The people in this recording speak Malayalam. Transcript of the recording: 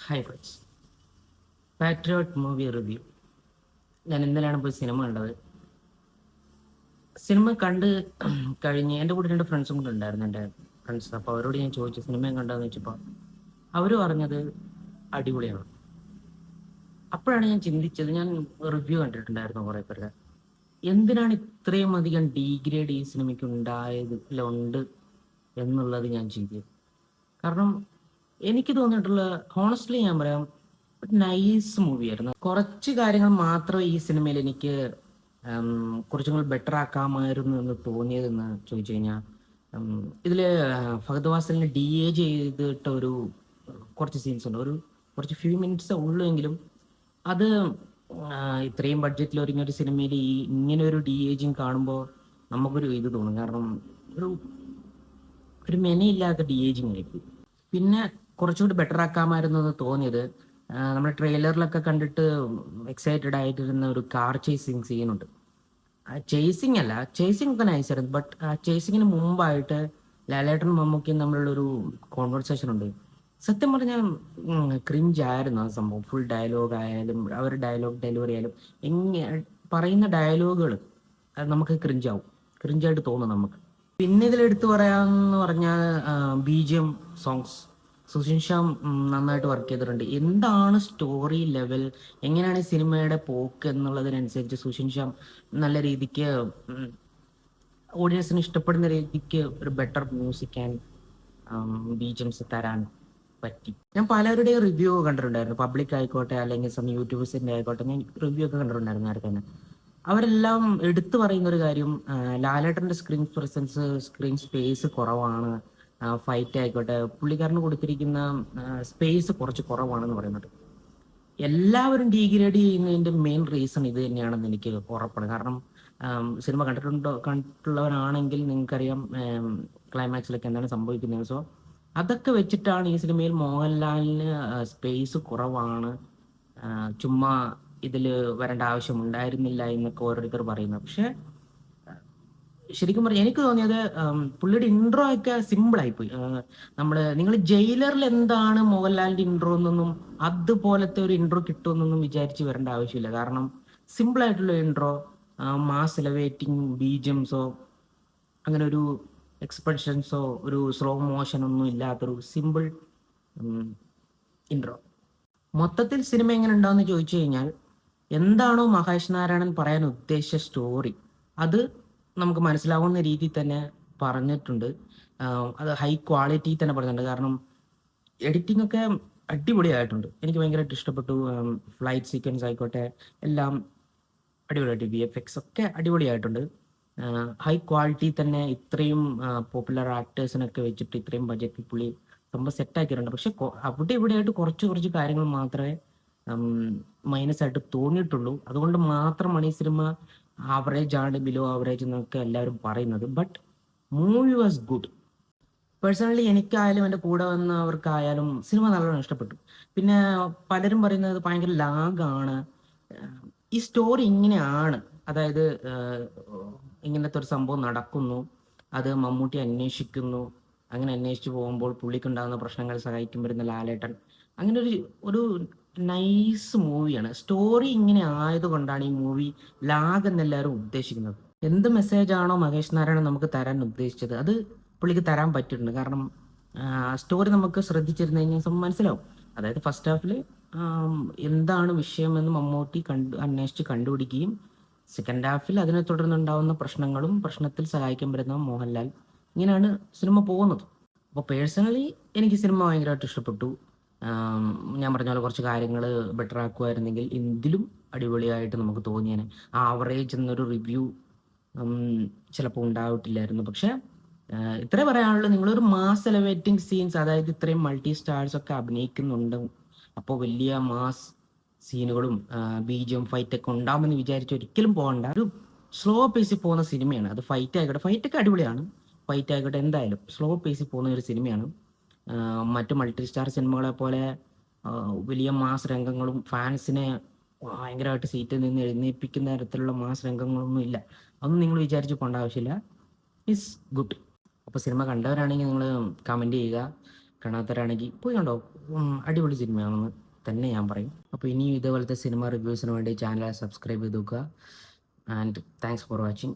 Hi friends, patriot movie review. ഞാൻ ഇന്നലെയാണ് പോയി സിനിമ കണ്ടത്. സിനിമ കണ്ട് കഴിഞ്ഞ് എൻ്റെ കൂടെ രണ്ട് ഫ്രണ്ട്സും കൂടെ ഉണ്ടായിരുന്നു, എൻ്റെ ഫ്രണ്ട്സ്. അപ്പോൾ അവരോട് ഞാൻ ചോദിച്ചു സിനിമയും കണ്ടതെന്ന് വെച്ചപ്പോൾ അവർ പറഞ്ഞത് അടിപൊളിയാണ്. അപ്പോഴാണ് ഞാൻ ചിന്തിച്ചത്, ഞാൻ റിവ്യൂ കണ്ടിട്ടുണ്ടായിരുന്നു കുറേ പേരുടെ, എന്തിനാണ് ഇത്രയും അധികം ഡീഗ്രേഡ് ഈ സിനിമയ്ക്ക് ഉണ്ടായതിലുണ്ട് എന്നുള്ളത് ഞാൻ ചിന്തിച്ചു. കാരണം എനിക്ക് തോന്നിയിട്ടുള്ള, ഹോണസ്റ്റ്ലി ഞാൻ പറയാം, നൈസ് മൂവിയായിരുന്നു. കുറച്ച് കാര്യങ്ങൾ മാത്രമേ ഈ സിനിമയിൽ എനിക്ക് കുറച്ചും കൂടി ബെറ്റർ ആക്കാമായിരുന്നു എന്ന് തോന്നിയതെന്ന് ചോദിച്ചു കഴിഞ്ഞാൽ, ഇതിൽ ഫഹദ് ഫാസിലിനെ DA ചെയ്തിട്ട ഒരു കുറച്ച് സീൻസ് ഉണ്ട്. കുറച്ച് ഫ്യൂ മിനിറ്റ്സ് ഉള്ളൂ എങ്കിലും അത് ഇത്രയും ബഡ്ജറ്റിൽ ഒരുങ്ങിയ ഒരു സിനിമയിൽ ഇങ്ങനെ ഒരു DA കാണുമ്പോൾ നമുക്കൊരു ഇത് തോന്നും. കാരണം ഒരു ഒരു മെനയില്ലാത്ത DA ആയിരിക്കും. പിന്നെ കുറച്ചുകൂടി ബെറ്റർ ആക്കാമായിരുന്നു എന്ന് തോന്നിയത്, നമ്മുടെ ട്രെയിലറിലൊക്കെ കണ്ടിട്ട് എക്സൈറ്റഡ് ആയിട്ടിരുന്ന ഒരു കാർ ചേസിങ് സീനുണ്ട്. ചേസിങ് അല്ല, ചേസിങ് ഒക്കെ നൈസായിരുന്നു. ബട്ട് ചേസിങ്ങിന് മുമ്പായിട്ട് ലാലേട്ടനും മമ്മൂക്കിയും തമ്മിലുള്ളൊരു കോൺവെർസേഷൻ ഉണ്ട്. സത്യം പറഞ്ഞാൽ ക്രിഞ്ച് ആയിരുന്നു ആ സംഭവം. ഫുൾ ഡയലോഗ് ആയാലും അവർ ഡയലോഗ് ഡെലിവറി ആയാലും പറയുന്ന ഡയലോഗുകൾ നമുക്ക് ക്രിഞ്ചായിട്ട് തോന്നും നമുക്ക്. പിന്നെ ഇതിലെടുത്ത് പറയാന്ന് പറഞ്ഞാൽ BGM സോങ്സ് സുഷിൻ ശ്യാം നന്നായിട്ട് വർക്ക് ചെയ്തിട്ടുണ്ട്. എന്താണ് സ്റ്റോറി ലെവൽ, എങ്ങനെയാണ് ഈ സിനിമയുടെ പോക്ക് എന്നുള്ളതിനനുസരിച്ച് സുഷിൻ ശ്യാം നല്ല രീതിക്ക് ഓഡിയൻസിന് ഇഷ്ടപ്പെടുന്ന രീതിക്ക് ഒരു ബെറ്റർ മ്യൂസിക് ആൻഡ് BGMs തരാൻ പറ്റി. ഞാൻ പലരുടെയും റിവ്യൂ കണ്ടിട്ടുണ്ടായിരുന്നു, പബ്ലിക് ആയിക്കോട്ടെ അല്ലെങ്കിൽ യൂട്യൂബേഴ്സിന്റെ ആയിക്കോട്ടെ. ഞാൻ റിവ്യൂ ഒക്കെ കണ്ടിട്ടുണ്ടായിരുന്നു നേരത്തെ തന്നെ. അവരെല്ലാം എടുത്തു പറയുന്ന ഒരു കാര്യം, ലാലേട്ടന്റെ സ്ക്രീൻ പ്രസൻസ്, സ്ക്രീൻ സ്പേസ് കുറവാണ്. ഫൈറ്റ് ആയിക്കോട്ടെ, പുള്ളിക്കാരന് കൊടുത്തിരിക്കുന്ന സ്പേസ് കുറച്ച് കുറവാണെന്ന് പറയുന്നത്. എല്ലാവരും ഡീഗ്രേഡ് ചെയ്യുന്നതിന്റെ മെയിൻ റീസൺ ഇത് തന്നെയാണെന്ന് എനിക്ക് ഉറപ്പാണ്. കാരണം സിനിമ കണ്ടിട്ടുള്ളവരാണെങ്കിൽ നിങ്ങൾക്കറിയാം ക്ലൈമാക്സിലൊക്കെ എന്താണ് സംഭവിക്കുന്നത്. സോ അതൊക്കെ വെച്ചിട്ടാണ് ഈ സിനിമയിൽ മോഹൻലാലിന് സ്പേസ് കുറവാണ്, ചുമ്മാ ഇതിൽ വരേണ്ട ആവശ്യമുണ്ടായിരുന്നില്ല എന്നൊക്കെ ഓരോരുത്തർ പറയുന്നത്. പക്ഷെ ശരിക്കും പറഞ്ഞാൽ എനിക്ക് തോന്നിയത് പുള്ളിയുടെ ഇൻട്രോ ഒക്കെ സിമ്പിൾ ആയിപ്പോയി. നിങ്ങൾ ജയിലറിൽ എന്താണ് മോഹൻലാലിന്റെ ഇൻട്രോ എന്നൊന്നും അതുപോലത്തെ ഒരു ഇൻട്രോ കിട്ടുമെന്നൊന്നും വിചാരിച്ച് വരേണ്ട ആവശ്യമില്ല. കാരണം സിമ്പിൾ ആയിട്ടുള്ള ഇൻട്രോ, മാസ് എലവേറ്റിംഗ് BGMsോ അങ്ങനെ ഒരു എക്സ്പ്രഷൻസോ ഒരു സ്ലോ മോഷൻ ഒന്നും ഇല്ലാത്തൊരു സിമ്പിൾ ഇൻട്രോ. മൊത്തത്തിൽ സിനിമ എങ്ങനെ ഉണ്ടാവുമെന്ന് ചോദിച്ചു കഴിഞ്ഞാൽ, എന്താണോ മഹേഷ് നാരായണൻ പറയാൻ ഉദ്ദേശിച്ച സ്റ്റോറി അത് നമുക്ക് മനസ്സിലാവുന്ന രീതിയിൽ തന്നെ പറഞ്ഞിട്ടുണ്ട്. അത് ഹൈ ക്വാളിറ്റി തന്നെ പറഞ്ഞിട്ടുണ്ട്. കാരണം എഡിറ്റിംഗ് ഒക്കെ അടിപൊളിയായിട്ടുണ്ട്, എനിക്ക് ഭയങ്കരമായിട്ട് ഇഷ്ടപ്പെട്ടു. ഫ്ലൈറ്റ് സീക്വൻസ് ആയിക്കോട്ടെ എല്ലാം അടിപൊളിയായിട്ട്, VFX ഒക്കെ അടിപൊളിയായിട്ടുണ്ട്. ഹൈ ക്വാളിറ്റി തന്നെ ഇത്രയും പോപ്പുലർ ആക്ടേഴ്സിനൊക്കെ വെച്ചിട്ട് ഇത്രയും ബഡ്ജറ്റിൽ പുള്ളി സംഭവം സെറ്റാക്കിയിട്ടുണ്ട്. പക്ഷെ അവിടെ ഇവിടെയായിട്ട് കുറച്ച് കാര്യങ്ങൾ മാത്രമേ മൈനസ് ആയിട്ട് തോന്നിയിട്ടുള്ളൂ. അതുകൊണ്ട് മാത്രമാണ് ഈ സിനിമ ആവറേജ് ആണ്, ബിലോ ആവറേജ് എന്നൊക്കെ എല്ലാവരും പറയുന്നത്. But movie was good. Personally എനിക്കായാലും എൻ്റെ കൂടെ വന്നവർക്കായാലും സിനിമ നല്ലോണം ഇഷ്ടപ്പെട്ടു. പിന്നെ പലരും പറയുന്നത് ഭയങ്കര ലാഗാണ്. ഈ സ്റ്റോറി ഇങ്ങനെയാണ്, അതായത് ഇങ്ങനത്തെ ഒരു സംഭവം നടക്കുന്നു, അത് മമ്മൂട്ടി അന്വേഷിക്കുന്നു, അങ്ങനെ അന്വേഷിച്ചു പോകുമ്പോൾ പുള്ളിക്കുണ്ടാകുന്ന പ്രശ്നങ്ങൾ സഹായിക്കും വരുന്ന ലാലേട്ടൻ. അങ്ങനെ ഒരു നൈസ് മൂവിയാണ്. സ്റ്റോറി ഇങ്ങനെ ആയതുകൊണ്ടാണ് ഈ മൂവി ലാഗ് എന്നെല്ലാവരും ഉദ്ദേശിക്കുന്നത്. എന്ത് മെസ്സേജ് ആണോ മഹേഷ് നാരായണൻ നമുക്ക് തരാൻ ഉദ്ദേശിച്ചത് അത് പുള്ളിക്ക് തരാൻ പറ്റിയിട്ടുണ്ട്. കാരണം സ്റ്റോറി നമുക്ക് ശ്രദ്ധിച്ചിരുന്നു കഴിഞ്ഞാൽ മനസ്സിലാവും. അതായത് ഫസ്റ്റ് ഹാഫിൽ എന്താണ് വിഷയമെന്ന് മമ്മൂട്ടി അന്വേഷിച്ച് കണ്ടുപിടിക്കുകയും സെക്കൻഡ് ഹാഫിൽ അതിനെ തുടർന്നുണ്ടാവുന്ന പ്രശ്നങ്ങളും പ്രശ്നത്തിൽ സഹായിക്കാൻ വരുന്ന മോഹൻലാൽ, ഇങ്ങനെയാണ് സിനിമ പോകുന്നത്. അപ്പോൾ പേഴ്സണലി എനിക്ക് സിനിമ ഭയങ്കരമായിട്ട് ഇഷ്ടപ്പെട്ടു. ഞാൻ പറഞ്ഞ പോലെ കുറച്ച് കാര്യങ്ങൾ ബെറ്റർ ആക്കുമായിരുന്നെങ്കിൽ ഇതിലും അടിപൊളിയായിട്ട് നമുക്ക് തോന്നിയേനെ. ആവറേജ് എന്നൊരു റിവ്യൂ ചിലപ്പോൾ ഉണ്ടാവിട്ടില്ലായിരുന്നു. പക്ഷെ ഇത്രേ പറയാനുള്ളൂ, നിങ്ങളൊരു മാസ് എലവേറ്റിംഗ് സീൻസ്, അതായത് ഇത്രയും മൾട്ടി സ്റ്റാർസ് ഒക്കെ അഭിനയിക്കുന്നുണ്ട്, അപ്പോൾ വലിയ മാസ് സീനുകളും BGM ഫൈറ്റൊക്കെ ഉണ്ടാവുമെന്ന് വിചാരിച്ച് ഒരിക്കലും പോകണ്ട. ഒരു സ്ലോ പേസിൽ പോകുന്ന സിനിമയാണ് അത്. ഫൈറ്റൊക്കെ അടിപൊളിയാണ്, ഫൈറ്റ് ആയിക്കോട്ടെ എന്തായാലും സ്ലോ പേസിൽ പോകുന്ന ഒരു സിനിമയാണ്. മറ്റു മൾട്ടി സ്റ്റാർ സിനിമകളെ പോലെ വലിയ മാസ് രംഗങ്ങളും ഫാൻസിനെ ഭയങ്കരമായിട്ട് സീറ്റിൽ നിന്ന് എഴുന്നേൽപ്പിക്കുന്ന തരത്തിലുള്ള മാസ് രംഗങ്ങളൊന്നും ഇല്ല. അതൊന്നും നിങ്ങൾ വിചാരിച്ച് പോകേണ്ട ആവശ്യമില്ല. It's good. അപ്പോൾ സിനിമ കണ്ടവരാണെങ്കിൽ നിങ്ങൾ കമൻറ്റ് ചെയ്യുക. കാണാത്തവരാണെങ്കിൽ പോയി കണ്ടോ. അടിപൊളി സിനിമയാണെന്ന് തന്നെ ഞാൻ പറയും. അപ്പോൾ ഇനിയും ഇതേപോലത്തെ സിനിമ റിവ്യൂസിന് വേണ്ടി ചാനൽ സബ്സ്ക്രൈബ് ചെയ്ത് നോക്കുക. And thanks for watching.